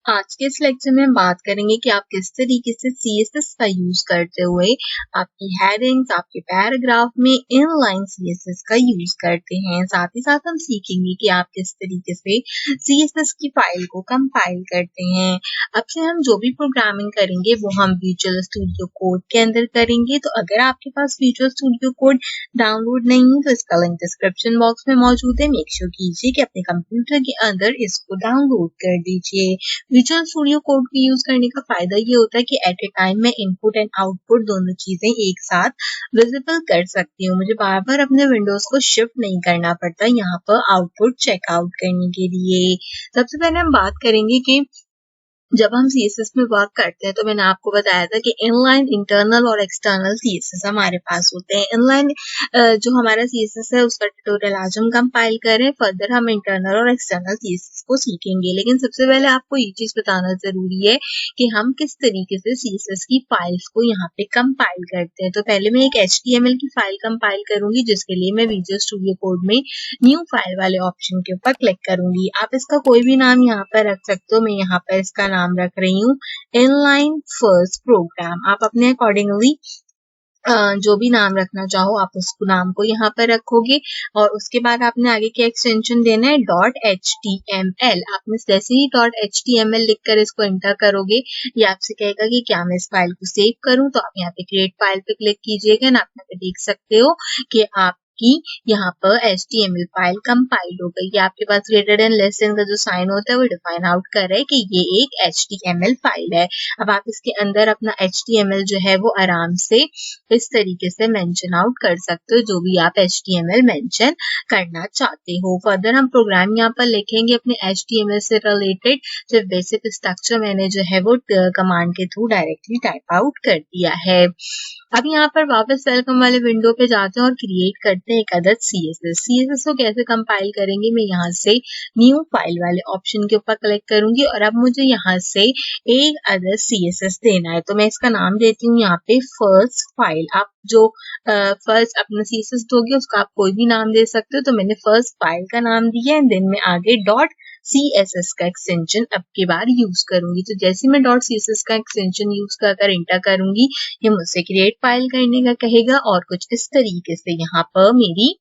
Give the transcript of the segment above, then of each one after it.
आज के इस लेक्चर में हम बात करेंगे कि आप किस तरीके से CSS का यूज करते हुए आपकी हेडिंग्स, आपके पैराग्राफ में इनलाइन CSS का यूज करते हैं। साथ ही साथ हम सीखेंगे कि आप किस तरीके से CSS की फाइल को कंपाइल करते हैं। अब से हम जो भी प्रोग्रामिंग करेंगे वो हम विजुअल स्टूडियो कोड के अंदर करेंगे। तो अगर आपके पास विजुअल स्टूडियो कोड डाउनलोड नहीं है तो इसका लिंक डिस्क्रिप्शन बॉक्स में मौजूद है। मेक श्योर कीजिए कि अपने कंप्यूटर के अंदर इसको डाउनलोड कर दीजिए। विजुअल स्टूडियो कोड को यूज करने का फायदा ये होता है कि एट ए टाइम मैं इनपुट एंड आउटपुट दोनों चीजें एक साथ विजिबल कर सकती हूँ। मुझे बार बार अपने विंडोज को शिफ्ट नहीं करना पड़ता यहाँ पर आउटपुट चेकआउट करने के लिए। सबसे पहले हम बात करेंगे कि जब हम CSS में वर्क करते हैं तो मैंने आपको बताया था कि इनलाइन, इंटरनल और एक्सटर्नल CSS हमारे पास होते हैं। इनलाइन जो हमारा CSS है उसका ट्यूटोरियल आज हम कंपाइल करें, फर्दर हम इंटरनल और एक्सटर्नल CSS को सीखेंगे। लेकिन सबसे पहले आपको ये चीज बताना जरूरी है कि हम किस तरीके से CSS की फाइल्स को यहाँ पे कंपाइल करते हैं। तो पहले मैं एक HTML की फाइल कंपाइल करूंगी, जिसके लिए मैं विजुअल स्टूडियो कोड में न्यू फाइल वाले ऑप्शन के ऊपर क्लिक करूंगी। आप इसका कोई भी नाम यहाँ पर रख सकते हो। मैं यहाँ पर इसका नाम रख रही हूँ इनलाइन फर्स्ट प्रोग्राम। आप अपने अकॉर्डिंगली जो भी नाम रखना चाहो आप उस नाम को यहाँ पर रखोगे और उसके बाद आपने आगे क्या एक्सटेंशन देना है .html। आपने जैसे ही .html लिखकर इसको एंटर करोगे ये आपसे कहेगा कि क्या मैं इस फाइल को सेव करूं। तो आप यहाँ पे क्रिएट फाइल पे क्लिक कीजिएगा ना, आप यहाँ पे देख सकते हो कि आप कि यहाँ पर HTML फाइल कंपाइल हो गई है। आपके पास ग्रेटर देन लेस देन का जो साइन होता है वो डिफाइन आउट कर रहा है कि ये एक HTML फाइल है। अब आप इसके अंदर अपना HTML जो है वो आराम से इस तरीके से मेंशन आउट कर सकते हो, जो भी आप HTML मेंशन करना चाहते हो। फर्दर हम प्रोग्राम यहाँ पर लिखेंगे अपने HTML से रिलेटेड। सिर्फ बेसिक स्ट्रक्चर मैंने जो है वो कमांड के थ्रू डायरेक्टली टाइप आउट कर दिया है। अब यहाँ पर वापस वेलकम वाले विंडो पे जाते हैं और क्रिएट करते हैं एक अदर CSS को कैसे कंपाइल करेंगे। मैं यहाँ से न्यू फाइल वाले ऑप्शन के ऊपर क्लिक करूंगी और अब मुझे यहाँ से एक अदर CSS देना है। तो मैं इसका नाम देती हूँ यहाँ पे फर्स्ट फाइल। आप जो फर्स्ट अपना CSS दोगे उसका आप कोई भी नाम दे सकते हो। तो मैंने फर्स्ट फाइल का नाम दिया है, देन मैं आगे .CSS का एक्सटेंशन अब के बार यूज करूंगी। तो जैसे मैं .CSS का एक्सटेंशन यूज कर एंटर करूंगी ये मुझसे क्रिएट फाइल करने का कहेगा और कुछ इस तरीके से यहाँ पर मेरी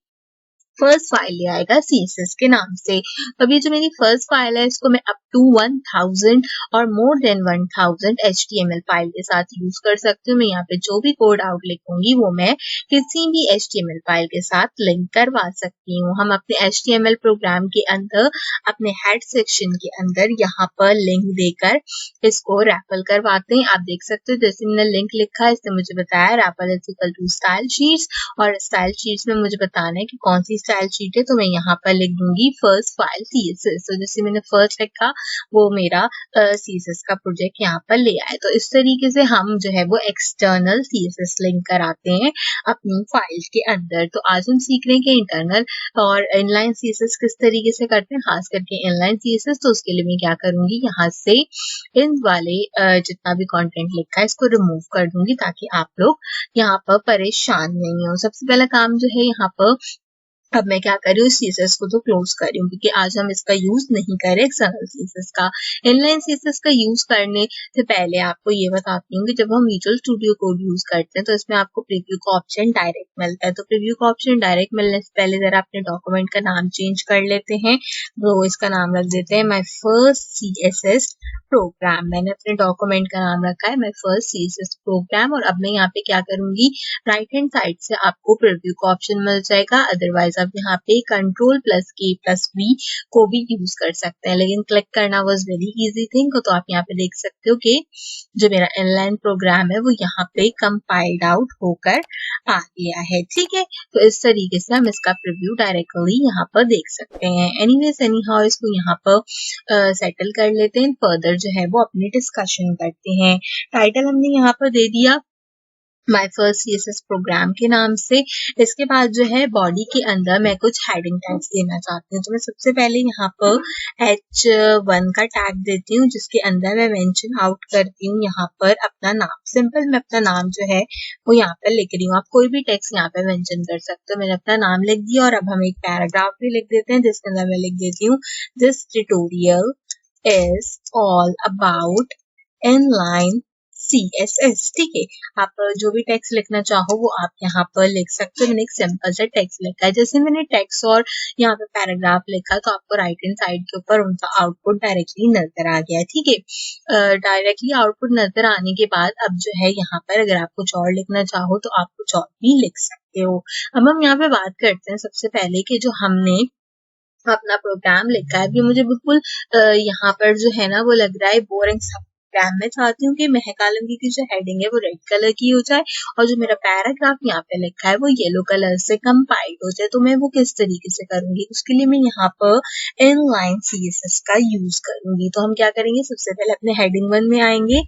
फर्स्ट फाइल ले आएगा CSS के नाम से। तो अभी जो मेरी फर्स्ट फाइल है इसको मैं अप टू 1000 और मोर देन 1000 HTML फाइल के साथ यूज कर सकती हूँ। मैं यहाँ पे जो भी कोड आउट लिखूंगी वो मैं किसी भी HTML फाइल के साथ लिंक करवा सकती हूँ। हम अपने HTML प्रोग्राम के अंदर अपने हेड सेक्शन के अंदर यहाँ पर लिंक देकर इसको रैपल करवाते हैं। आप देख सकते हो जैसे मैंने लिंक लिखा है इसने मुझे बताया रैपल is equal to style sheets और स्टाइल शीट्स में मुझे बताना है कि कौन सी स्टाइल शीट है। तो मैं यहाँ पर लिख दूंगी फर्स्ट फाइल CSS। तो जैसे मैंने फर्स्ट लिखा वो मेरा CSS का प्रोजेक्ट यहाँ पर ले आए। तो इस तरीके से हम जो है वो एक्सटर्नल CSS लिंक कराते हैं अपनी फाइल के अंदर। तो आज हम सीख रहे हैं कि इंटरनल और इनलाइन CSS किस तरीके से करते हैं, खास करके इनलाइन CSS। तो उसके लिए मैं क्या करूंगी यहाँ से इन वाले जितना भी कंटेंट लिखा है इसको रिमूव कर दूंगी ताकि आप लोग यहाँ पर परेशान नहीं हो। सबसे पहला काम जो है यहाँ पर अब मैं क्या कर रही हूँ CSS को तो क्लोज कर रही हूँ क्योंकि आज हम इसका यूज नहीं कर रहे एक्सटर्नल CSS का। इनलाइन CSS का यूज करने से पहले आपको ये बताती हूँ कि जब हम विजुअल स्टूडियो कोड यूज करते हैं तो इसमें आपको प्रीव्यू का ऑप्शन डायरेक्ट मिलता है। तो प्रीव्यू का ऑप्शन डायरेक्ट मिलने से पहले जरा अपने डॉक्यूमेंट का नाम चेंज कर लेते हैं। तो इसका नाम रख देते हैं माई फर्स्ट CSS प्रोग्राम। मैंने अपने डॉक्यूमेंट का नाम रखा है माई फर्स्ट CSS प्रोग्राम। और अब मैं यहाँ पे क्या करूंगी राइट हैंड साइड से आपको प्रीव्यू का ऑप्शन मिल जाएगा। अदरवाइज आप यहाँ पे Ctrl+K+V को भी यूज कर सकते हैं, लेकिन क्लिक करना वाज वेरी इजी थिंग। तो आप यहाँ पे देख सकते हो कि जो मेरा इनलाइन प्रोग्राम है वो यहाँ पे कंपाइल्ड आउट होकर आ गया है। ठीक है, तो इस तरीके से हम इसका प्रीव्यू डायरेक्टली यहाँ पर देख सकते हैं। एनीवेज एनी हाउ इसको यहाँ पर सेटल कर लेते हैं। फर्दर जो है वो अपनी डिस्कशन करते हैं। टाइटल हमने यहाँ पर दे दिया माई फर्स्ट CSS प्रोग्राम के नाम से। इसके बाद जो है बॉडी के अंदर मैं कुछ हेडिंग टैग्स देना चाहती हूँ। तो मैं सबसे पहले यहाँ पर H1 का टैग देती हूँ जिसके अंदर मैं मेंशन आउट करती हूँ यहाँ पर अपना नाम। सिंपल मैं अपना नाम जो है वो यहाँ पर लिख रही हूँ। आप कोई भी टेक्स्ट यहाँ पे मेंशन कर सकते हो। मैंने अपना नाम लिख दिया और अब हम एक पैराग्राफ भी लिख देते हैं जिसके अंदर मैं लिख देती हूँ this tutorial is all about inline CSS। ठीक है, आप जो भी टेक्स्ट लिखना चाहो वो आप यहाँ पर लिख सकते हो। मैंने एक सिंपल सा टेक्स्ट लिखा है, जैसे मैंने टेक्स्ट और यहाँ पे पैराग्राफ लिखा तो आपको राइट हैंड साइड के ऊपर उनका आउटपुट डायरेक्टली नजर आ गया। ठीक है, डायरेक्टली आउटपुट नजर आने के बाद अब जो है यहाँ पर अगर आप कुछ और लिखना चाहो तो आप कुछ और भी लिख सकते हो। अब हम यहाँ पे बात करते हैं सबसे पहले कि जो हमने अपना प्रोग्राम लिखा है, अभी मुझे बिल्कुल यहाँ पर जो है ना वो लग रहा है बोरिंग सा प्रोग्राम। मैं चाहती हूँ कि महक आलमगीर की जो हेडिंग है वो रेड कलर की हो जाए और जो मेरा पैराग्राफ यहाँ पे लिखा है वो येलो कलर से कंपाइल्ड हो जाए। तो मैं वो किस तरीके से करूंगी, उसके लिए मैं यहाँ पर इनलाइन CSS का यूज करूंगी। तो हम क्या करेंगे, सबसे पहले अपने हेडिंग 1 में आएंगे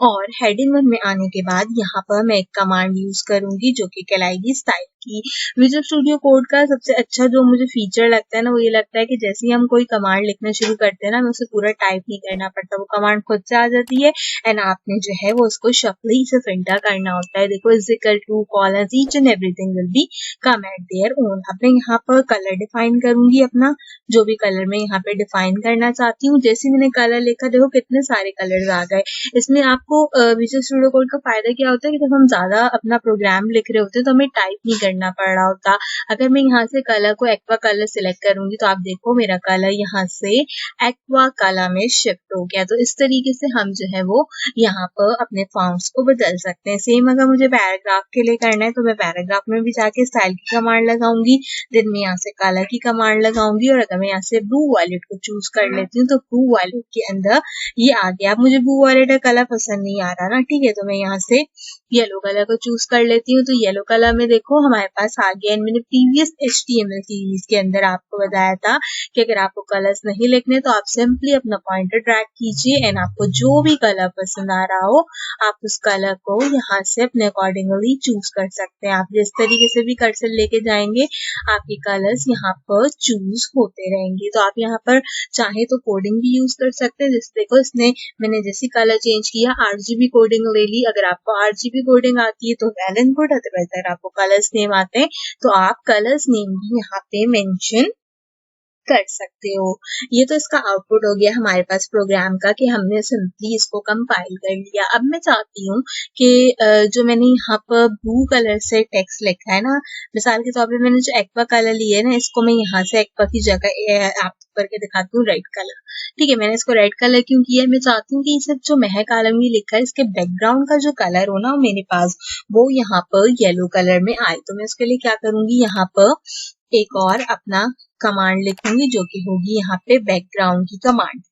और हेडिंग 1 में आने के बाद यहाँ पर मैं एक कमांड यूज करूंगी जो कि कहलाएगी स्टाइल की। विजुअल स्टूडियो कोड का सबसे अच्छा जो मुझे फीचर लगता है ना वो ये लगता है कि जैसे ही हम कोई कमांड लिखना शुरू करते हैं ना, हमें उसे पूरा टाइप नहीं करना पड़ता, वो कमांड खुद से आ जाती है एंड आपने जो है वो उसको शफली से फिल्टर करना होता है। देखो is equal to colours each and everything will be come at their own. अब मैं यहाँ पर कलर डिफाइन करूंगी, अपना जो भी कलर मैं यहाँ पे डिफाइन करना चाहती हूँ। जैसे मैंने कलर लिखा, देखो कितने सारे कलर्स आ गए। इसमें आपको विजुअल स्टूडियो कोड का फायदा क्या होता है कि जब हम ज्यादा अपना प्रोग्राम लिख रहे होते हैं तो हमें टाइप नहीं करना पड़ रहा होता। अगर मैं यहाँ से कलर को एक्वा कलर सिलेक्ट करूंगी तो आप देखो मेरा कलर यहाँ से एक्वा कलर में शिफ्ट हो गया। तो इस तरीके से हम जो है वो यहाँ पर अपने फॉर्म्स को बदल सकते हैं। सेम अगर मुझे पैराग्राफ के लिए करना है तो मैं पैराग्राफ में भी जाके स्टाइल की कमांड लगाऊंगी, देन मैं यहाँ से कलर की कमांड लगाऊंगी और अगर मैं यहाँ से ब्लू वॉयलेट को चूज कर लेती हूँ तो ब्लू वॉयलेट के अंदर ये आ गया। अब मुझे ब्लू वॉयलेट का कलर पसंद नहीं आ रहा ना, ठीक है, तो मैं यहाँ से येलो कलर को चूज कर लेती हूँ। तो येलो कलर में देखो हमारे पास आ गया। मैंने प्रीवियस HTML सीरीज के अंदर आपको बताया था कि अगर आपको कलर्स नहीं लिखने तो आप सिंपली अपना पॉइंटर ड्रैग कीजिए एंड आपको जो भी कलर पसंद आ रहा हो आप उस कलर को यहाँ से अपने अकॉर्डिंगली चूज कर सकते हैं। आप जिस तरीके से भी कर्सर लेके जाएंगे आपके कलर्स यहाँ पर चूज होते रहेंगे। तो आप यहाँ पर चाहे तो कोडिंग भी यूज कर सकते हैं। जैसे देखो इसने मैंने जैसे कलर चेंज किया RGB कोडिंग ले ली। अगर आपको RGB कोडिंग आती है तो वेल एंड गुड, अदरवाइज अगर आपको कलर्स नेम आते हैं तो आप कलर्स नेम भी यहाँ पे मेंशन कर सकते हो। ये तो इसका आउटपुट हो गया हमारे पास प्रोग्राम का कि हमने सिंपली इसको कंपाइल कर लिया। अब मैं चाहती हूँ कि जो मैंने यहाँ पर ब्लू कलर से टेक्स्ट लिखा है ना, मिसाल के तौर पे मैंने जो एक्वा कलर लिया है ना, इसको मैं यहाँ से एक्वा की जगह आप करके दिखाती हूँ रेड कलर। ठीक है, मैंने इसको रेड कलर क्यों किया है, मैं चाहती हूँ कि सिर्फ जो महक आलमी लिखा है इसके बैकग्राउंड का जो कलर हो ना मेरे पास वो यहाँ पर येलो कलर में आए। तो मैं उसके लिए क्या करूंगी, यहाँ पर एक और अपना कमांड लिखूंगी जो कि होगी यहाँ पे बैकग्राउंड की कमांड।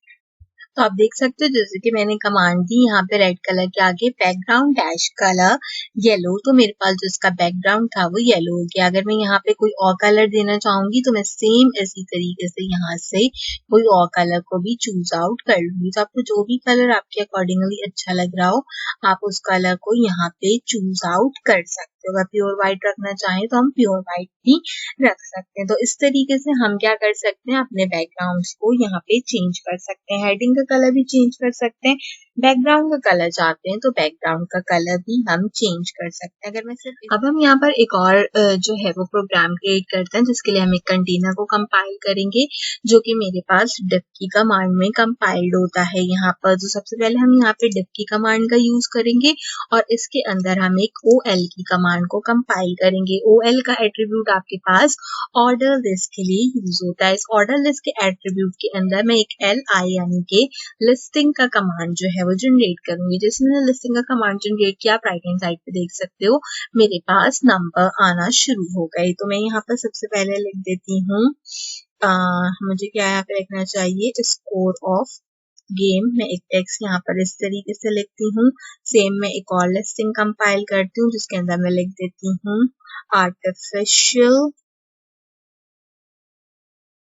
तो आप देख सकते हो जैसे कि मैंने कमांड दी यहाँ पे रेड कलर के आगे बैकग्राउंड डैश कलर येलो, तो मेरे पास जो इसका बैकग्राउंड था वो येलो हो गया। अगर मैं यहाँ पे कोई और कलर देना चाहूंगी तो मैं सेम इसी तरीके से यहाँ से कोई और कलर को भी चूज आउट कर लूंगी। तो आपको जो भी कलर आपके अकॉर्डिंगली अच्छा लग रहा हो आप उस कलर को यहाँ पे चूज आउट कर सकते हो। अगर प्योर व्हाइट रखना चाहें तो हम प्योर व्हाइट भी रख सकते हैं। तो इस तरीके से हम क्या कर सकते हैं, अपने बैकग्राउंड्स को यहाँ पे चेंज कर सकते हैं। हेडिंग का कलर भी चेंज कर सकते हैं, बैकग्राउंड का कलर चाहते हैं तो बैकग्राउंड का कलर भी हम चेंज कर सकते हैं। अगर मैं सिर्फ अब हम यहाँ पर एक और जो है वो प्रोग्राम क्रिएट करते हैं जिसके लिए हम एक कंटेनर को कंपाइल करेंगे जो कि मेरे पास डिफ की कमांड में कंपाइल्ड होता है। यहाँ पर तो सबसे पहले हम यहाँ पे डिफ की कमांड का यूज करेंगे और इसके अंदर हम एक OL की कमांड को कंपाइल करेंगे। OL का एट्रीब्यूट आपके पास ऑर्डर लिस्ट के लिए यूज होता है। इस ऑर्डर लिस्ट के एट्रीब्यूट के अंदर मैं एक LI यानी कि लिस्टिंग का कमांड जो है वो जनरेट करूंगी। जैसे मैंने लिस्टिंग का कमांड जनरेट किया आप राइट हैंड साइड पे देख सकते हो मेरे पास नंबर आना शुरू हो गए। तो मैं यहाँ पर सबसे पहले लिख देती हूँ मुझे क्या यहाँ पे लिखना चाहिए, स्कोर ऑफ गेम। मैं एक टेक्स्ट यहाँ पर इस तरीके से लिखती हूँ। सेम मैं एक और लिस्टिंग कंपाइल करती हूँ जिसके अंदर मैं लिख देती हूँ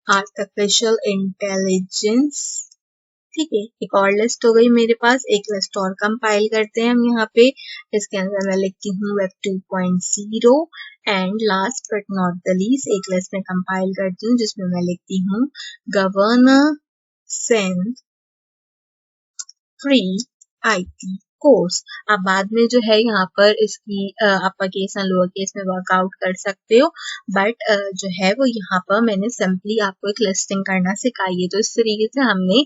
आर्टिफिशियल इंटेलिजेंस। ठीक है, एक और लिस्ट हो गई मेरे पास। एक लिस्ट और कंपाइल करते हैं हम यहाँ पे। इसके अंदर मैं लिखती हूँ web 2.0 and last but not the least एक लिस्ट में कंपाइल करती हूँ जिसमें मैं लिखती हूँ governor send free IT course. आप बाद में जो है यहाँ पर इसकी upper case and lower case में वर्कआउट कर सकते हो, बट जो है वो यहाँ पर मैंने सिंपली आपको एक लिस्टिंग करना सिखाई है। तो इस तरीके से हमने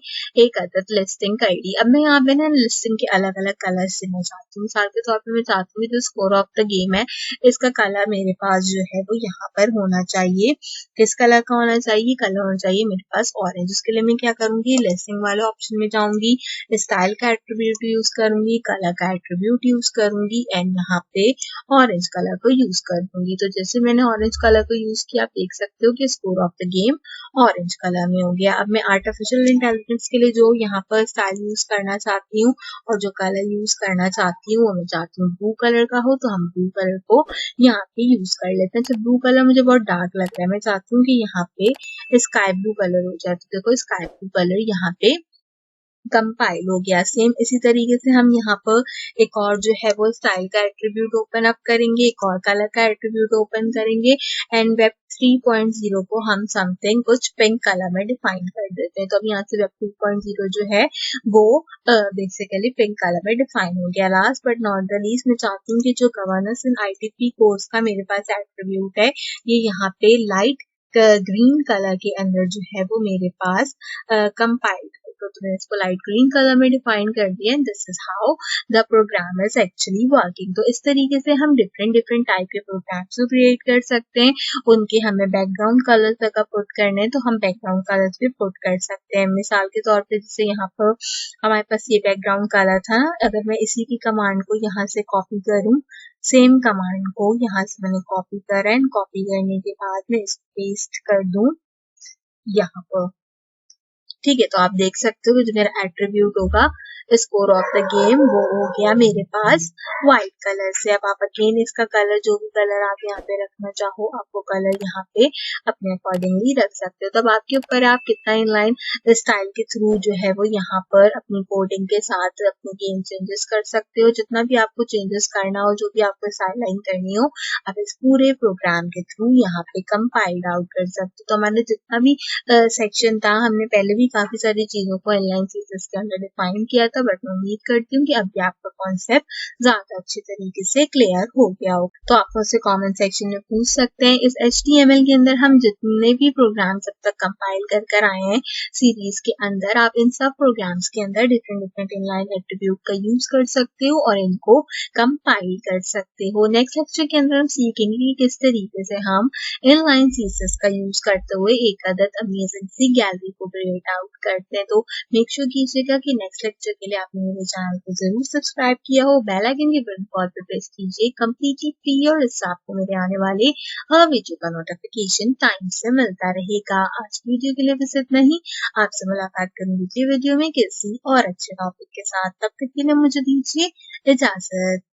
एक अदद लिस्टिंग कर दी। अब मैं यहाँ पे ना लिस्टिंग के अलग अलग कलर्स देना चाहती हूँ। मिसाल के तौर पे मैं चाहती हूँ जो स्कोर ऑफ द गेम है इसका कलर मेरे पास जो है वो यहाँ पर होना चाहिए। किस कलर का होना चाहिए? कलर होना चाहिए मेरे पास ऑरेंज। उसके लिए मैं क्या करूंगी, लिस्टिंग वाले ऑप्शन में जाऊंगी, स्टाइल का एट्रीब्यूट यूज करूंगी, कलर का एट्रीब्यूट यूज करूंगी एंड यहाँ पे ऑरेंज कलर को यूज कर दूंगी। तो जैसे मैंने ऑरेंज कलर को यूज किया, आप देख सकते हो कि score of the game orange colour में हो गया। अब मैं आर्टिफिशियल इंटेलिजेंस के लिए जो यहाँ पर स्टाइल यूज करना चाहती हूँ और जो कलर यूज करना चाहती हूँ वो मैं चाहती हूँ ब्लू कलर का हो, तो हम ब्लू कलर को यहाँ पे यूज कर लेते हैं। तो ब्लू कलर मुझे बहुत डार्क लग रहा है, मैं चाहती हूँ कि यहाँ पे स्काई ब्लू कलर हो जाए। तो देखो स्काई ब्लू कलर यहाँ पे कंपाइल हो गया। सेम इसी तरीके से हम यहाँ पर एक और जो है वो स्टाइल का एट्रीब्यूट ओपन अप करेंगे, एक और कलर का एट्रीब्यूट ओपन करेंगे एंड वेब 3.0 को हम समथिंग कुछ पिंक कलर में डिफाइन कर देते हैं। तो अब यहाँ से वेब 2.0 जो है वो बेसिकली पिंक कलर में डिफाइन हो गया। Last but not the least मैं चाहती हूँ कि जो गवर्नेंस इन आईटीपी कोर्स का मेरे पास एट्रीब्यूट है ये यहाँ पे लाइट ग्रीन कलर के अंदर जो है वो मेरे पास कंपाइल्ड। तो मैंने इसको लाइट ग्रीन कलर में डिफाइन कर दिया and this is how the program is actually working. तो इस तरीके से हम डिफरेंट डिफरेंट टाइप के प्रोग्राम्स को क्रिएट कर सकते हैं। उनके हमें बैकग्राउंड कलर्स अगर पुट करने हैं तो हम बैकग्राउंड कलर्स भी पुट कर सकते हैं। मिसाल के तौर पे जैसे यहाँ पर हमारे पास ये बैकग्राउंड कलर था, अगर मैं इसी की कमांड को यहाँ से कॉपी करूँ, सेम कमांड को यहाँ से मैंने कॉपी करा एंड कॉपी करने के बाद मैं इसको पेस्ट कर दूं यहाँ पर। ठीक है, तो आप देख सकते हो कि जो मेरा एट्रीब्यूट होगा स्कोर ऑफ द गेम वो हो गया मेरे पास व्हाइट कलर से। अब आप अगेन इसका कलर जो भी कलर आप यहाँ पे रखना चाहो आप वो कलर यहाँ पे अपने अकॉर्डिंगली रख सकते हो। तब आपके ऊपर आप कितना इनलाइन स्टाइल के थ्रू जो है वो यहाँ पर अपनी कोडिंग के साथ अपने गेम चेंजेस कर सकते हो। जितना भी आपको चेंजेस करना हो, जो भी आपको स्टाइल लाइन करनी हो, आप इस पूरे प्रोग्राम के थ्रू यहाँ पे कंपाइल्ड आउट कर सकते हो। तो हमारे जितना भी सेक्शन था, हमने पहले भी काफी सारी चीजों को इनलाइन सीरीज के अंदर डिफाइन किया था, बट मैं उम्मीद करती हूँ कि अभी आपका कॉन्सेप्ट ज्यादा अच्छी तरीके से क्लियर हो गया हो। तो आप मुझसे कमेंट सेक्शन में पूछ सकते हैं इस HTML के अंदर हम जितने भी प्रोग्राम्स अब तक कंपाइल कर आए हैं सीरीज के अंदर, आप इन सब प्रोग्राम्स के अंदर डिफरेंट डिफरेंट इनलाइन एट्रीब्यूट का यूज कर सकते हो और इनको कंपाइल कर सकते हो। नेक्स्ट लेक्चर के अंदर हम सीखेंगे कि किस तरीके से हम इनलाइन सीएसएस का यूज करते हुए एक अदद अमेजिंग सी गैलरी को क्रिएट आउट करते हैं। तो मेक श्योर कीजिएगा कि नेक्स्ट लेक्चर के लिए आपने मेरे चैनल को जरूर सब्सक्राइब किया हो, बेल आइकन के बटन पर प्रेस कीजिए, कंप्लीटली फ्री और इससे आपको मेरे आने वाले हर वीडियो का नोटिफिकेशन टाइम से मिलता रहेगा। आज की वीडियो के लिए बस इतना ही। आपसे मुलाकात करूंगी अगली वीडियो में किसी और अच्छे टॉपिक के साथ। तब तक के लिए मुझे दीजिए इजाजत।